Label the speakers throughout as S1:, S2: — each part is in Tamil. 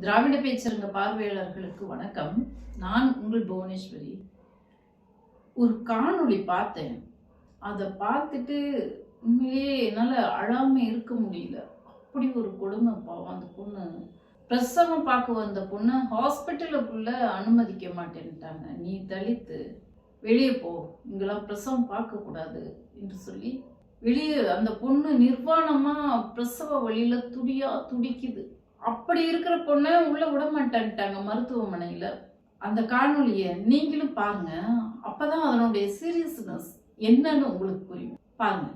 S1: திராவிட பேச்சரங்க பார்வையாளர்களுக்கு வணக்கம். நான் உங்கள் புவனேஸ்வரி. ஒரு காணொளி பார்த்தேன். அதை பார்த்துட்டு உண்மையிலேயே என்னால் அழாமல் இருக்க முடியல. அப்படி ஒரு கொடுமை பாவம். அந்த பொண்ணு பிரசவம் பார்க்க வந்த பொண்ணை ஹாஸ்பிட்டலுக்குள்ள அனுமதிக்க மாட்டேன்ட்டாங்க. நீ தலித்து வெளியே போ, இங்கெல்லாம் பிரசவம் பார்க்கக்கூடாது என்று சொல்லி வெளியே அந்த பொண்ணு நிர்வாணமா பிரசவ வழியில துடிக்குது. அப்படி இருக்கிற பொண்ணை உள்ள விட மாட்டேன்ட்டாங்க மருத்துவமனையில. அந்த காணொலியை நீங்களும் பாருங்க. அப்பதான் அதனுடைய சீரியஸ்னஸ் என்னன்னு உங்களுக்கு புரியும். பாருங்க.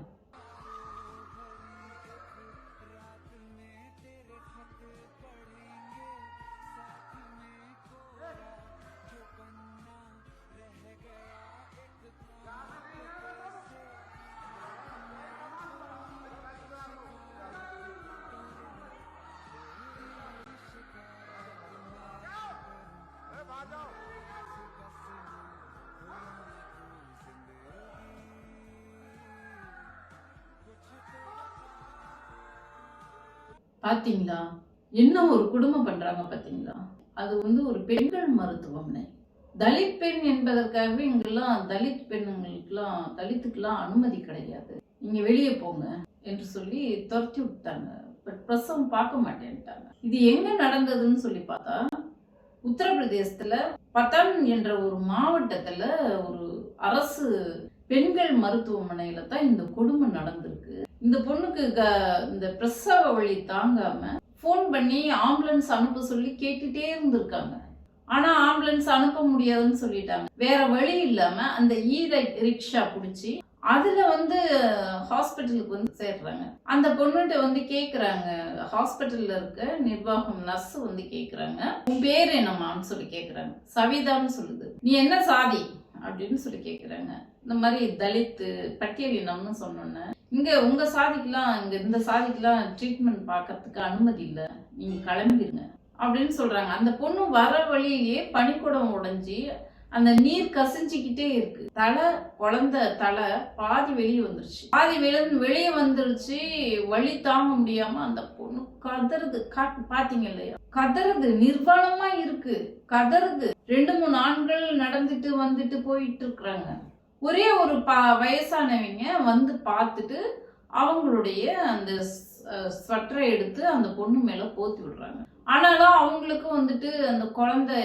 S1: பாத்தீங்களா என்ன ஒரு குடும்பம் பண்றாங்க பாத்தீங்களா? அது ஒரு பெண்கள் மருத்துவமனை. தலித் பெண் என்பதற்காகவே இங்கெல்லாம் தலித் பெண்ணுங்களுக்கெல்லாம் தலித்துக்கெல்லாம் அனுமதி கிடையாது, நீங்க வெளியே போங்க என்று சொல்லி துரத்தி விட்டாங்க. பிரசவம் பார்க்க மாட்டேன்ட்டாங்க. இது எங்க நடந்ததுன்னு சொல்லி பார்த்தா உத்தரப்பிரதேசத்துல பதான் என்ற ஒரு மாவட்டத்துல ஒரு அரசு பெண்கள் மருத்துவமனையில தான் இந்த கொடுமை நடந்திருக்கு. இந்த பொண்ணுக்கு இந்த பிரசவ வழி தாங்காம போன் பண்ணி ஆம்புலன்ஸ் அனுப்ப சொல்லி கேட்டுட்டே இருந்திருக்காங்க. ஆனா ஆம்புலன்ஸ் அனுப்ப முடியாதுன்னு சொல்லிட்டாங்க. வேற வழி இல்லாம அந்த ரிக்ஷா பிடிச்சி அதுல ஹாஸ்பிட்டலுக்கு சேர்றாங்க. அந்த பொண்ணுகிட்ட கேக்குறாங்க, ஹாஸ்பிட்டல்ல இருக்க நிர்வாகம் நர்ஸ் கேக்குறாங்க, உன் பேர் என்னம்மான்னு சொல்லி கேக்குறாங்க. சவிதான்னு சொல்லுது. நீ என்ன சாதி அப்படின்னு சொல்லி கேக்குறாங்க. இந்த மாதிரி தலித்து பட்டியலினம்னு சொன்னோன்னு, இங்க உங்க சாதிக்கெல்லாம் இந்த சாதிக்கெல்லாம் ட்ரீட்மெண்ட் பார்க்கறதுக்கு அனுமதி இல்லை, நீங்க கிளம்பிடுங்க அப்படின்னு சொல்றாங்க. அந்த பொண்ணு வர வழியிலேயே பனிக்குடம் உடைஞ்சி அந்த நீர் கசிஞ்சிக்கிட்டே இருக்கு. குழந்தை தலை பாதி வெளியே வந்துருச்சு. வெளியே வந்துருச்சு. வலி தாங்க முடியாம அந்த பொண்ணு கதறுது. பாத்தீங்க இல்லையா? கதறுது. நிர்வாணமா இருக்கு, கதறுது. 2-3 ஆண்கள் நடந்துட்டு வந்துட்டு போயிட்டு இருக்கிறாங்க. ஒரே ஒரு வயசானவங்க பார்த்துட்டு அவங்களுடைய அந்த ஸ்வெட்டரை எடுத்து அந்த பொண்ணு மேல போத்தி விடுறாங்க. ஆனாலும் அவங்களுக்கும் அந்த குழந்தை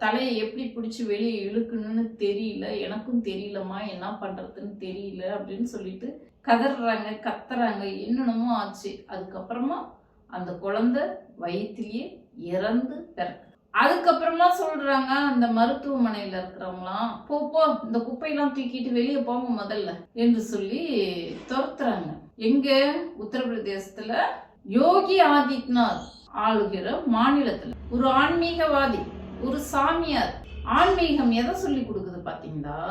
S1: தலையை எப்படி பிடிச்சி வெளியே இழுக்கணும்னு தெரியல, எனக்கும் தெரியலம்மா, என்ன பண்றதுன்னு தெரியல அப்படின்னு சொல்லிட்டு கதறாங்க, கத்துறாங்க. என்னென்னமோ ஆச்சு. அதுக்கப்புறமா அந்த குழந்தை வயிற்றிலேயே இறந்து பிறகு. அதுக்கப்புறமா சொல்றாங்க அந்த மருத்துவமனையில இருக்கிறவங்களாம், போ இந்த குப்பையெல்லாம் தூக்கிட்டு வெளியே போங்க முதல்ல என்று சொல்லி துரத்துறாங்க. எங்க? உத்தரப்பிரதேசத்துல யோகி ஆதித்யநாத் ஆளுகிற மாநிலத்துல ஒரு ஆன்மீகவாதி, ஒரு சாமியார். ஆன்மீகம் எதை சொல்லி கொடுக்குது பாத்தீங்களா?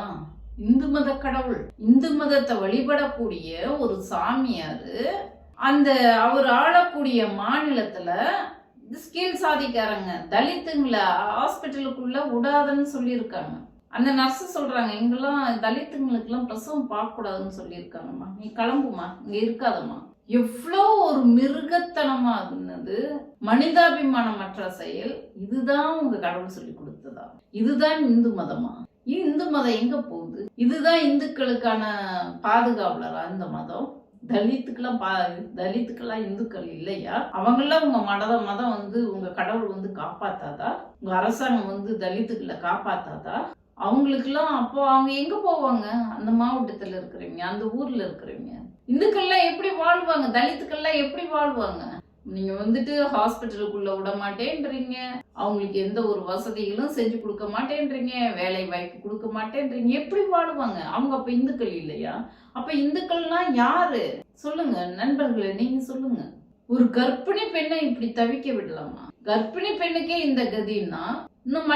S1: இந்து மத கடவுள், இந்து மதத்தை வழிபடக்கூடிய ஒரு சாமியாரு அவர் ஆளக்கூடிய மாநிலத்துல ஸ்கீல் சாதிக்காரங்க தலித்துங்களை ஹாஸ்பிட்டலுக்குள்ள விடாதுன்னு சொல்லியிருக்காங்க. அந்த நர்ஸ் சொல்றாங்க, இங்கெல்லாம் தலித்துங்களுக்கெல்லாம் பிரசவம் பார்க்க கூடாதுன்னு சொல்லியிருக்காங்கம்மா, நீ கிளம்புமா, இங்க இருக்காதம்மா. எவ்வளோ ஒரு மிருகத்தனமா இருந்தது, மனிதாபிமானமற்ற செயல். இதுதான் உங்க கடவுள் சொல்லி கொடுத்ததா? இதுதான் இந்து மதமா? இந்து மதம் எங்க போகுது? இதுதான் இந்துக்களுக்கான பாதுகாவலரா இந்த மதம்? தலித்துக்கெல்லாம் இந்துக்கள் இல்லையா? அவங்கெல்லாம் உங்க மதம் உங்க கடவுள் காப்பாத்தாதா? உங்க அரசாங்கம் தலித்துக்களை காப்பாத்தாதா? அவங்களுக்கெல்லாம் அப்போ அவங்க எங்க போவாங்க? அந்த மாவட்டத்துல இருக்கிறவங்க, அந்த ஊர்ல இருக்கிறவங்க. இந்துக்கள்லாம் எப்படி வாழ்வாங்க? தலித்துக்கள்லாம் எப்படி வாழ்வாங்க? நீங்க ஹாஸ்பிட்டலுக்குள்ள விட மாட்டேன்றீங்க, அவங்களுக்கு எந்த ஒரு வசதிகளும் செஞ்சு கொடுக்க மாட்டேன்றீங்க, வேலை வாய்ப்பு கொடுக்க மாட்டேன்றீங்க. எப்படி வாழுவாங்க அவங்க? அப்ப இந்துக்கள் இல்லையா? அப்ப இந்துக்கள்லாம் யாரு சொல்லுங்க நண்பர்களே, நீங்க சொல்லுங்க. ஒரு கர்ப்பிணி பெண்ணை இப்படி தவிக்க விடலாமா? கர்ப்பிணி பெண்ணுக்கே இந்த கதின்னா இன்னும்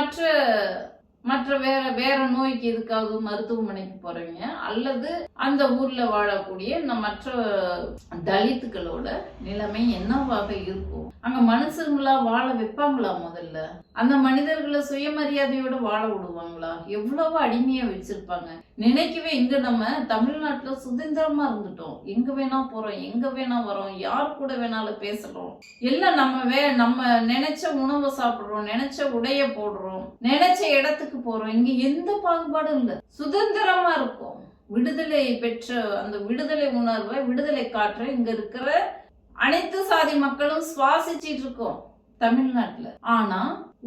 S1: மற்ற வேற நோய்க்கு எதுக்காவது மருத்துவமனைக்கு போறவங்க அல்லது அந்த ஊர்ல வாழக்கூடிய மற்ற தலித்துக்களோட நிலைமை என்னவாக இருக்கும்? அங்க மனுஷங்களா வாழ வைப்பாங்களா? முதல்ல அந்த மனிதர்களை சுயமரியாதையோட வாழ விடுவாங்களா? எவ்வளவு அடிமையா வச்சிருப்பாங்க. நினைக்கவே இங்க நம்ம தமிழ்நாட்டுல சுதந்திரமா இருந்துட்டோம். எங்க வேணா போறோம், எங்க வேணா வரோம், யார் கூட வேணாலும் பேசுறோம். எல்லாம் நம்ம நினைச்ச உணவை சாப்பிடுறோம், நினைச்ச உடைய போடுறோம், நினைச்ச இடத்துக்கு போறோம். இங்க எந்த பாகுபாடும் இல்லை, சுதந்திரமா இருக்கும். விடுதலை பெற்ற அந்த விடுதலை உணர்வை, விடுதலை காற்றை இங்க இருக்கிற அனைத்து சாதி மக்களும் சுவாசிச்சிட்டு இருக்கோம் தமிழ்நாட்டுல. ஆனா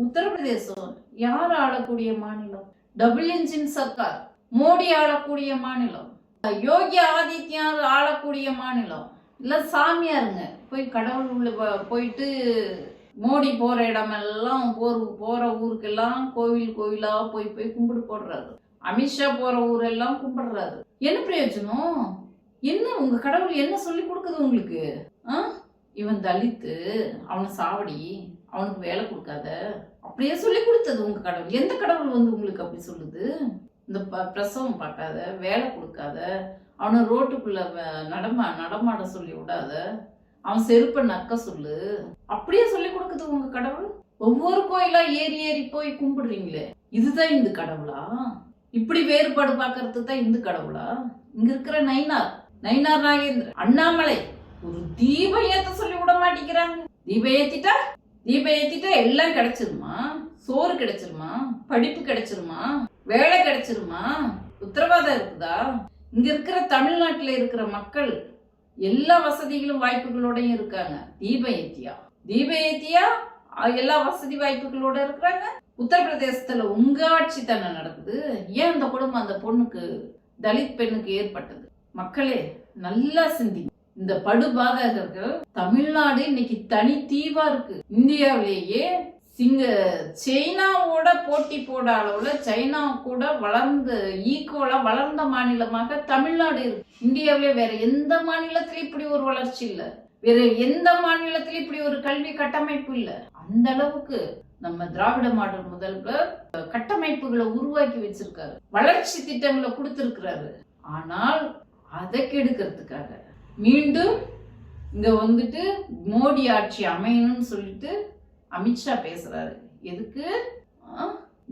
S1: உத்தரப்பிரதேசம் யார் ஆளக்கூடிய மாநிலம்? டபுள் இன்ஜின் சர்க்கார், மோடி ஆளக்கூடிய மாநிலம், யோகி ஆதித்யநாத் ஆளக்கூடிய மாநிலம். இல்ல சாமியாருங்க போய் கடவுள் உள்ள போயிட்டு மோடி போற இடமெல்லாம் போற ஊருக்கெல்லாம் கோவிலா போய் கும்பிடு போடுறாரு. அமித்ஷா போற ஊரெல்லாம் கும்பிடுறாரு. என்ன பிரயோஜனம்? என்ன உங்க கடவுள் என்ன சொல்லி கொடுக்குது உங்களுக்கு? இவன் தலித்து, அவனை சாவடி, அவனுக்கு வேலை கொடுக்காத, அப்படியே சொல்லி கொடுத்தது உங்க கடவுள். எந்த கடவுள் உங்களுக்கு அப்படி சொல்லுது? இந்த பிரசவம் பார்க்காத, வேலை கொடுக்காத, அவனை ரோட்டுக்குள்ள நடமாட சொல்லி விடாத, அவன் செருப்பை நக்க சொல்லு, அப்படியே சொல்லி கொடுக்குது உங்க கடவுள். ஒவ்வொரு கோயிலா ஏறி போய் கும்பிடுறீங்களே, இதுதான் இந்து கடவுளா? இப்படி வேறுபாடு பார்க்கறது தான் இந்து கடவுளா? இங்க இருக்கிற நயினார் நாகேந்திர, அண்ணாமலை ஒரு தீபம் ஏத்த சொல்லி விட மாட்டேங்கிறாங்க. தீபம் ஏத்திட்டா எல்லாம் கிடைச்சிருமா? சோறு கிடைச்சிருமா? படிப்பு கிடைச்சிருமா? வேலை கிடைச்சிருமா? உத்தரவாதம் இருக்குதா? இங்க இருக்கிற தமிழ்நாட்டுல இருக்கிற மக்கள் எல்லா வசதிகளும் வாய்ப்புகளோடயும் இருக்காங்க. தீபம் ஏத்தியா எல்லா வசதி வாய்ப்புகளோட இருக்கிறாங்க. உத்தரப்பிரதேசத்துல உங்க ஆட்சி தானே நடக்குது. ஏன் அந்த குடும்பம் அந்த பொண்ணுக்கு, தலித் பெண்ணுக்கு ஏற்பட்டது? மக்களே நல்லா சிந்திங்க. இந்த படுபாதகர்கள் தமிழ்நாடு இன்னைக்கு தனி தீவா இருக்கு. இந்தியாவிலேயே சைனாவோட போட்டி போட அளவுல, சைனா கூட ஈக்குவலா வளர்ந்த மாநிலமாக தமிழ்நாடு இருக்கு. இந்தியாவிலே வேற எந்த மாநிலத்திலும் இப்படி ஒரு வளர்ச்சி இல்ல, வேற எந்த மாநிலத்திலும் இப்படி ஒரு கல்வி கட்டமைப்பு இல்ல. அந்த அளவுக்கு நம்ம திராவிட மாடல் முதல்வர் கட்டமைப்புகளை உருவாக்கி வச்சிருக்காரு, வளர்ச்சி திட்டங்களை கொடுத்திருக்கிறாரு. ஆனால் அதை கெடுக்கிறதுக்காக மீண்டும் இங்க மோடி ஆட்சி அமையணும்னு சொல்லிட்டு அமித்ஷா பேசுறாரு. எதுக்கு?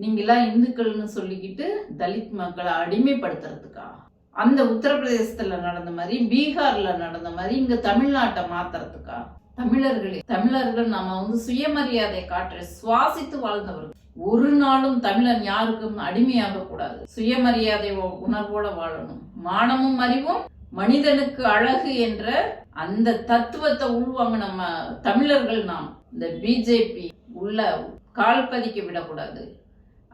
S1: நீங்களா இந்துக்கள்னு சொல்லிக்கிட்டு தலித் மக்களை அடிமைப்படுத்துறதுக்கா? அந்த உத்தரப்பிரதேசத்துல நடந்த மாதிரி, பீகார்ல நடந்த மாதிரி இங்க தமிழ்நாட்டை மாத்துறதுக்கா? தமிழர்கள் நாம சுயமரியாதை காற்றை சுவாசித்து வாழ்ந்தவர்கள். ஒரு நாளும் தமிழன் யாருக்கும் அடிமையாக கூடாது. சுயமரியாதை உணர்வோட வாழணும். மானமும் அறிவும் மனிதனுக்கு அழகு என்ற அந்த தத்துவத்தை உள்வாங்க நம்ம தமிழர்கள். நாம் இந்த பிஜேபி உள்ள கால் பதிக்க விடக்கூடாது.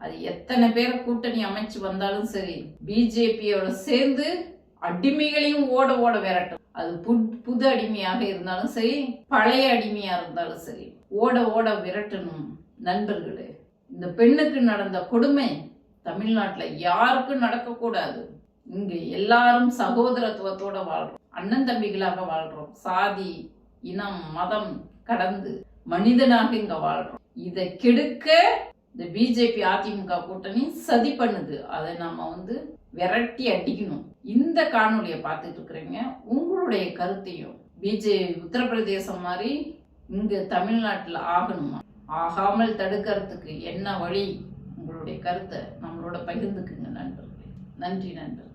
S1: அது எத்தனை பேரை கூட்டணி அமைச்சு வந்தாலும் சரி, பிஜேபியோட சேர்ந்து அடிமைகளையும் ஓட விரட்டும். அது புது அடிமையாக இருந்தாலும் சரி, பழைய அடிமையா இருந்தாலும் சரி, ஓட விரட்டணும். நண்பர்களே, இந்த பெண்ணுக்கு நடந்த கொடுமை தமிழ்நாட்டுல யாருக்கும் நடக்கக்கூடாது. இங்க எல்லாரும் சகோதரத்துவத்தோட வாழ்றோம், அண்ணன் தம்பிகளாக வாழ்றோம். சாதி, இனம், மதம் கடந்து மனிதனாக இங்க வாழ்றோம். இதை கெடுக்க இந்த பிஜேபி அதிமுக கூட்டணி சதி பண்ணுது. அதை நாம விரட்டி அடிக்கணும். இந்த காணொலியை பார்த்துட்டு இருக்கிறீங்க. உங்களுடைய கருத்தையும் உத்தரப்பிரதேசம் மாதிரி இங்க தமிழ்நாட்டுல ஆகணுமா, ஆகாமல் தடுக்கிறதுக்கு என்ன வழி, உங்களுடைய கருத்தை நம்மளோட பகிர்ந்துக்குங்க நண்பர்களே. நன்றி நண்பர்கள்.